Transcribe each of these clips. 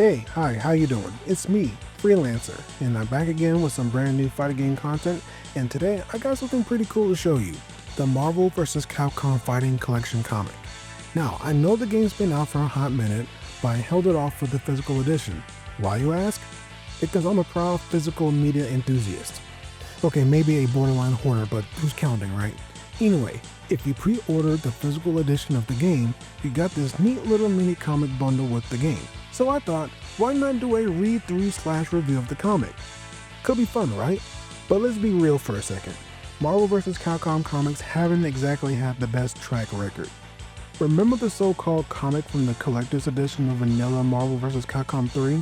Hi, how you doing? It's me, Freelancer, and I'm back again with some brand new fighting game content, and today I got something pretty cool to show you, the Marvel vs. Capcom Fighting Collection comic. Now, I know the game's been out for a hot minute, but I held it off for the physical edition. Why, you ask? Because I'm a proud physical media enthusiast. Okay, maybe a borderline hoarder, but who's counting, right? Anyway, if you pre-ordered the physical edition of the game, you got this neat little mini comic bundle with the game. So I thought, why not do a read-through/review of the comic? Could be fun, right? But let's be real for a second. Marvel vs. Capcom comics haven't exactly had the best track record. Remember the so-called comic from the collector's edition of Vanilla Marvel vs. Capcom 3?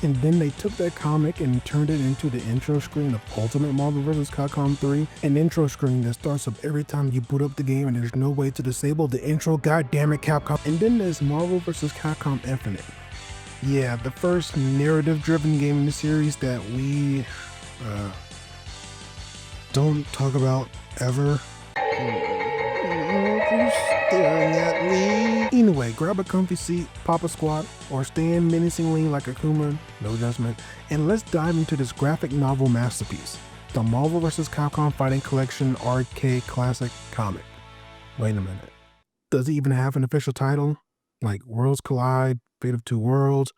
And then they took that comic and turned it into the intro screen of Ultimate Marvel vs. Capcom 3, an intro screen that starts up every time you boot up the game and there's no way to disable the intro, goddammit Capcom. And then there's Marvel vs. Capcom Infinite. Yeah, the first narrative-driven game in the series that we don't talk about ever. You're staring at me. Anyway, grab a comfy seat, pop a squat, or stand menacingly like Akuma, no judgment, and let's dive into this graphic novel masterpiece, the Marvel vs. Capcom Fighting Collection Arcade Classic comic. Wait a minute. Does it even have an official title? Like Worlds Collide, Fate of Two Worlds,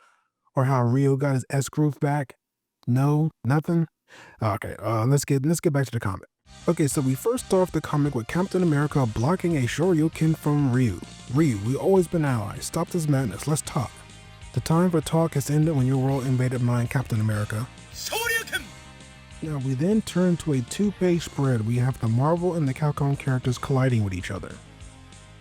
or how Ryo got his S-Groove back? No, nothing? Okay, let's get back to the comic. Okay, so we first start off the comic with Captain America blocking a Shoryuken from Ryu. Ryu, we've always been allies. Stop this madness, let's talk. The time for talk has ended when your world invaded mine, Captain America. Shoryuken! Now we then turn to a two-page spread. We have the Marvel and the Capcom characters colliding with each other.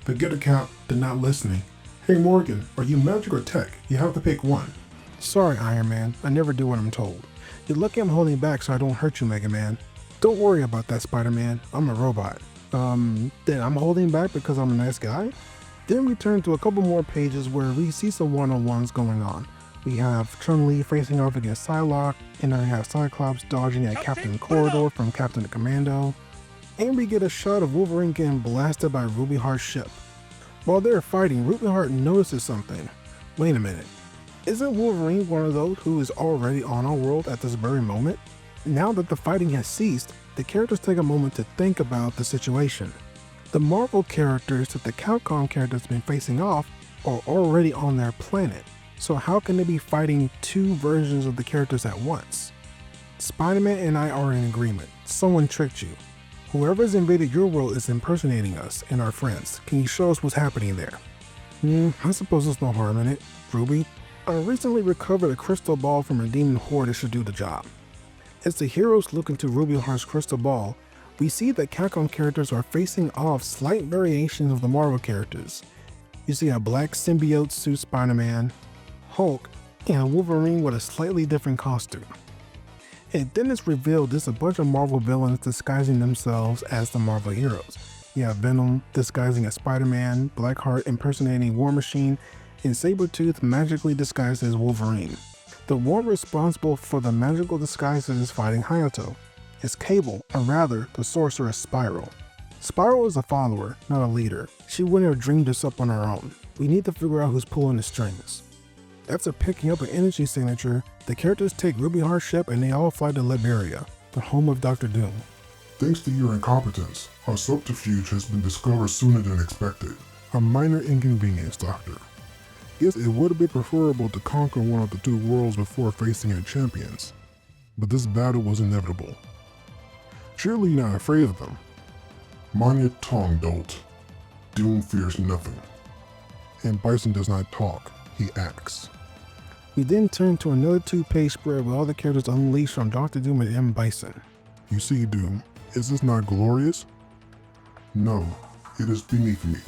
Forget it, Cap, they're not listening. Hey Morgan, are you magic or tech? You have to pick one. Sorry, Iron Man, I never do what I'm told. You're lucky I'm holding back so I don't hurt you, Mega Man. Don't worry about that, Spider-Man, I'm a robot. Then I'm holding back because I'm a nice guy? Then we turn to a couple more pages where we see some one-on-ones going on. We have Chun-Li facing off against Psylocke, and then we have Cyclops dodging at Captain Corridor from Captain Commando. And we get a shot of Wolverine getting blasted by Ruby Heart's ship. While they're fighting, Ruby Heart notices something. Wait a minute. Isn't Wolverine one of those who is already on our world at this very moment? Now that the fighting has ceased, the characters take a moment to think about the situation. The Marvel characters that the Capcom characters have been facing off are already on their planet, so how can they be fighting two versions of the characters at once? Spider-Man and I are in agreement. Someone tricked you. Whoever's invaded your world is impersonating us and our friends. Can you show us what's happening there? I suppose there's no harm in it. Ruby, I recently recovered a crystal ball from a demon horde that should do the job. As the heroes look into Ruby Heart's crystal ball, we see that Capcom characters are facing off slight variations of the Marvel characters. You see a black symbiote suit Spider-Man, Hulk, and Wolverine with a slightly different costume. And then it's revealed there's a bunch of Marvel villains disguising themselves as the Marvel heroes. You have Venom disguising as Spider-Man, Blackheart impersonating War Machine, and Sabretooth magically disguised as Wolverine. The one responsible for the magical disguises is fighting Hayato. It's Cable, or rather, the sorceress Spiral. Spiral is a follower, not a leader. She wouldn't have dreamed this up on her own. We need to figure out who's pulling the strings. After picking up an energy signature, the characters take Ruby Heart's ship and they all fly to Liberia, the home of Dr.Doom. Thanks to your incompetence, our subterfuge has been discovered sooner than expected. A minor inconvenience, Doctor. Yes, it would have been preferable to conquer one of the two worlds before facing your champions, but this battle was inevitable. Surely you're not afraid of them. Mind your tongue, dolt. Doom fears nothing. And Bison does not talk, he acts. We then turn to another two-page spread with all the characters unleashed on Dr. Doom and M. Bison. You see, Doom, is this not glorious? No, it is beneath me.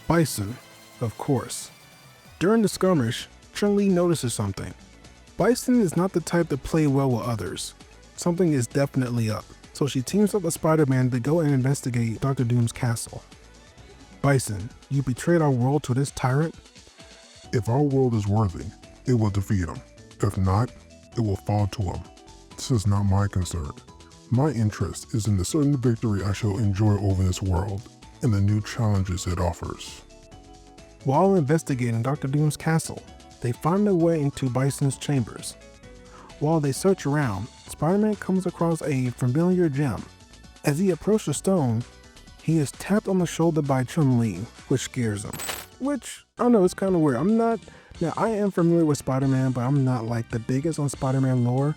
Bison, of course. During the skirmish, Chun-Li notices something. Bison is not the type to play well with others. Something is definitely up, so she teams up with Spider-Man to go and investigate Dr. Doom's castle. Bison, you betrayed our world to this tyrant? If our world is worthy, it will defeat him. If not, it will fall to him. This is not my concern. My interest is in the certain victory I shall enjoy over this world and the new challenges it offers. While investigating Dr. Doom's castle, They find their way into Bison's chambers. While they search around, Spider-Man comes across a familiar gem. As he approaches the stone, he is tapped on the shoulder by Chun-Li, which scares him. Which, I don't know, it's kind of weird. Now I am familiar with Spider-Man, but I'm not like the biggest on Spider-Man lore.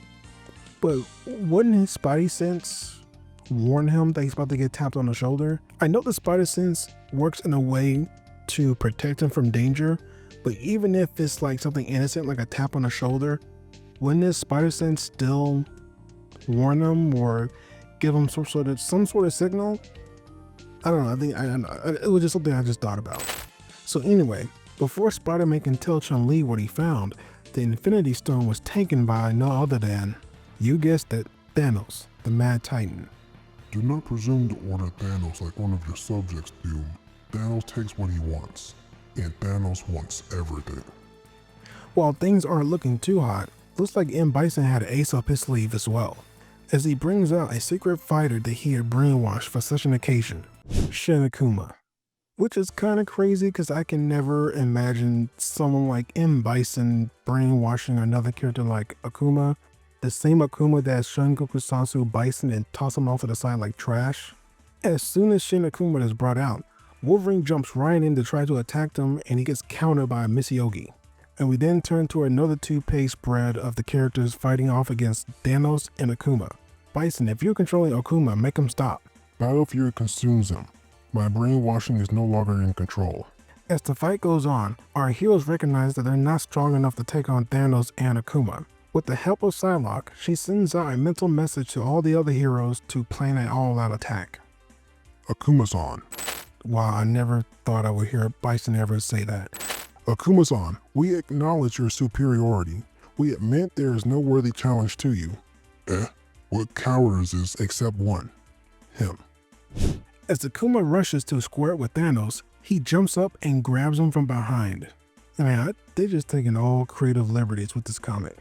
But wouldn't his Spidey sense warn him that he's about to get tapped on the shoulder? I know the Spider sense works in a way to protect him from danger, but even if it's like something innocent, like a tap on the shoulder, wouldn't his Spider sense still warn him or give him some sort of signal? I don't know. It was just something I just thought about. So anyway, before Spider-Man can tell Chun-Li what he found, the Infinity Stone was taken by no other than, you guessed it, Thanos, the Mad Titan. Do not presume to order Thanos like one of your subjects, Doom. Thanos takes what he wants, and Thanos wants everything. While things aren't looking too hot, looks like M. Bison had an ace up his sleeve as well, as he brings out a secret fighter that he had brainwashed for such an occasion, Shin Akuma. Which is kind of crazy because I can never imagine someone like M. Bison brainwashing another character like Akuma, the same Akuma that Shun Goku Bison and toss him off to the side like trash. As soon as Shin Akuma is brought out, Wolverine jumps right in to try to attack them and he gets countered by Misiogi. And we then turn to another two-page spread of the characters fighting off against Thanos and Akuma. Bison, if you're controlling Akuma, make him stop. Battle fear consumes him. My brainwashing is no longer in control. As the fight goes on, our heroes recognize that they're not strong enough to take on Thanos and Akuma. With the help of Psylocke, she sends out a mental message to all the other heroes to plan an all-out attack. Akuma-san. Wow, I never thought I would hear Bison ever say that. Akuma-san, we acknowledge your superiority. We admit there is no worthy challenge to you. What cowardice is except one? Him. As Akuma rushes to square with Thanos, he jumps up and grabs him from behind. Man, they're just taking all creative liberties with this comic.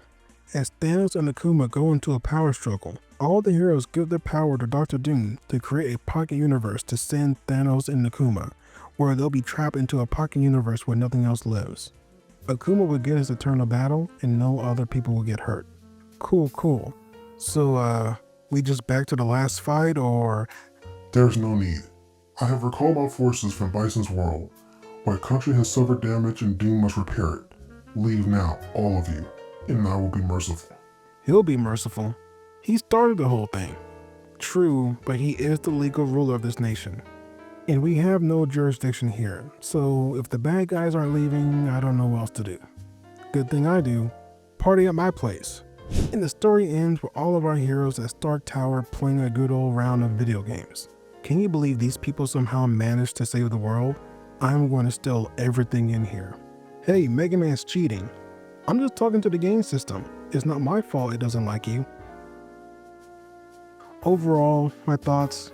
As Thanos and Akuma go into a power struggle, all the heroes give their power to Dr.Doom to create a pocket universe to send Thanos and Akuma, where they'll be trapped into a pocket universe where nothing else lives. Akuma will get his eternal battle and no other people will get hurt. Cool. So, we just back to the last fight, or? There's no need. I have recalled my forces from Bison's world. My country has suffered damage and Doom must repair it. Leave now, all of you, and I will be merciful. He'll be merciful. He started the whole thing. True, but he is the legal ruler of this nation. And we have no jurisdiction here, so if the bad guys aren't leaving, I don't know what else to do. Good thing I do. Party at my place. And the story ends with all of our heroes at Stark Tower playing a good old round of video games. Can you believe these people somehow managed to save the world? I'm going to steal everything in here. Hey, Mega Man's cheating. I'm just talking to the game system. It's not my fault it doesn't like you. Overall, my thoughts,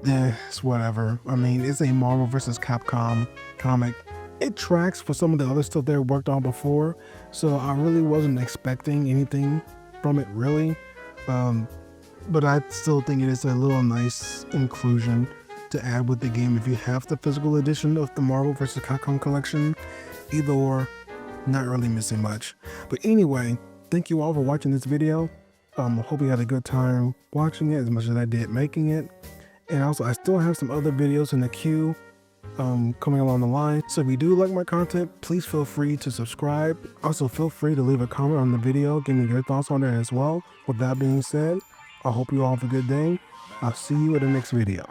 it's whatever. I mean, it's a Marvel vs. Capcom comic. It tracks for some of the other stuff they worked on before, so I really wasn't expecting anything from it really. But I still think it is a little nice inclusion to add with the game if you have the physical edition of the Marvel vs. Capcom collection. Either or, not really missing much. But anyway, thank you all for watching this video. Hope you had a good time watching it as much as I did making it. And also, I still have some other videos in the queue coming along the line. So if you do like my content, please feel free to subscribe. Also, feel free to leave a comment on the video. Give me your thoughts on it as well. With that being said, I hope you all have a good day. I'll see you in the next video.